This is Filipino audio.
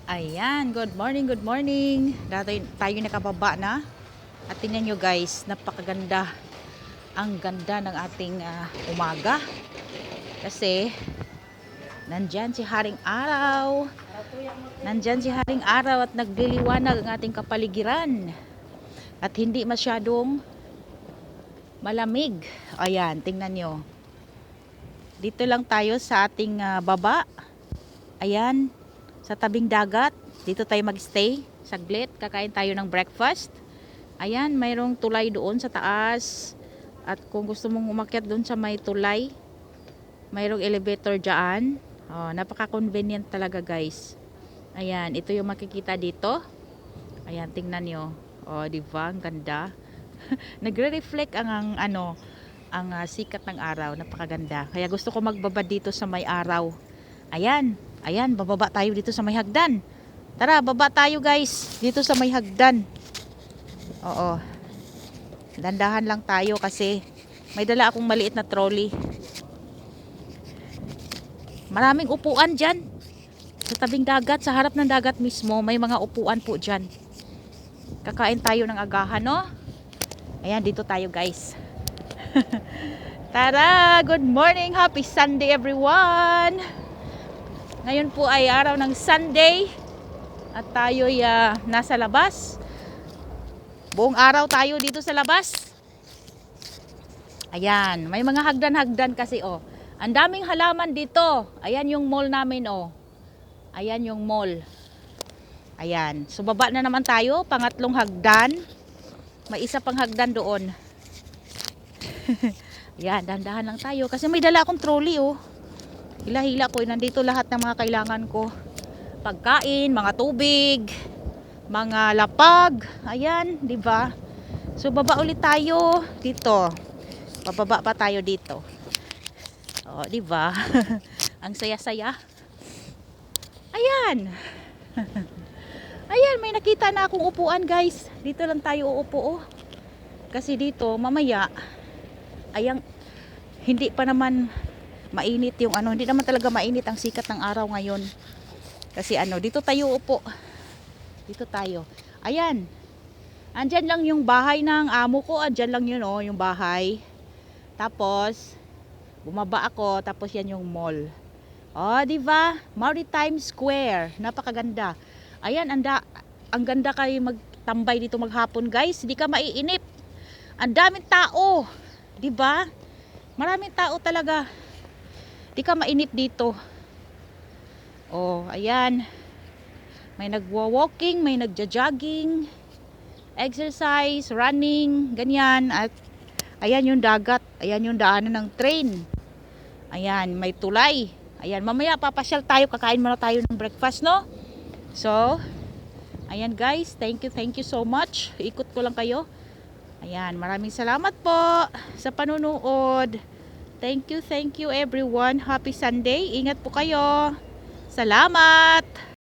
Ayan, good morning, good morning. Dati tayo nakababa na. At tingnan nyo guys, napakaganda. Ang ganda ng ating umaga. Kasi, nandyan si Haring Araw. Nandyan si Haring Araw at nagliliwanag ang ating kapaligiran. At hindi masyadong malamig. Ayan, tingnan nyo. Dito lang tayo sa ating baba. Ayan, sa tabing dagat. Dito tayo magstay saglit, kakain tayo ng breakfast. Ayan, mayroong tulay doon sa taas. At kung gusto mong umakyat doon sa may tulay, mayroong elevator dyan. Napaka-convenient talaga guys. Ayan, ito yung makikita dito. Ayan, tingnan nyo. Diba? Ang ganda. Nagre-reflect ang sikat ng araw. Napakaganda. Kaya gusto ko magbaba dito sa may araw. Ayan, ayan, bababa tayo dito sa may hagdan. Tara, baba tayo guys, dito sa may hagdan. Oo. Dandahan lang tayo kasi may dala akong maliit na trolley. Maraming upuan dyan. Sa tabing dagat, sa harap ng dagat mismo, may mga upuan po dyan. Kakain tayo ng agahan, no? Ayan, dito tayo guys. Tara, good morning, happy Sunday everyone. Ngayon po ay araw ng Sunday. At tayo'y nasa labas. Buong araw tayo dito sa labas. Ayan, may mga hagdan-hagdan kasi Ang daming halaman dito. Ayan yung mall namin Ayan yung mall. Ayan, so baba na naman tayo, pangatlong hagdan. May isa pang hagdan doon. Ayan, dahan-dahan lang tayo kasi may dala akong trolley Hila-hila ko, nandito lahat ng mga kailangan ko. Pagkain, mga tubig, mga lapag. Ayan, 'di ba? So baba ulit tayo dito. Pababa pa tayo dito. 'Di ba? Ang saya-saya. Ayan. Ayan, may nakita na akong upuan, guys. Dito lang tayo uupo Kasi dito mamaya hindi pa naman mainit yung hindi naman talaga mainit ang sikat ng araw ngayon. Kasi dito tayo upo. Dito tayo. Ayan. Andyan lang yung bahay ng amo ko. Andyan lang yun yung bahay. Tapos, bumaba ako. Tapos yan yung mall. Diba? Maritime Square. Napakaganda. Ayan, ang ganda kayo magtambay dito maghapon guys. Hindi ka maiinip. Ang daming tao. Diba? Maraming tao talaga. Hindi ka mainip dito. Ayan. May nagwa-walking, may nagja-jogging, exercise, running, ganyan. At ayan yung dagat. Ayan yung daanan ng train. Ayan, may tulay. Ayan, mamaya papasyal tayo, kakain muna tayo ng breakfast, no? So, ayan guys, thank you so much. Ikot ko lang kayo. Ayan, maraming salamat po sa panunood. Thank you everyone. Happy Sunday. Ingat po kayo. Salamat!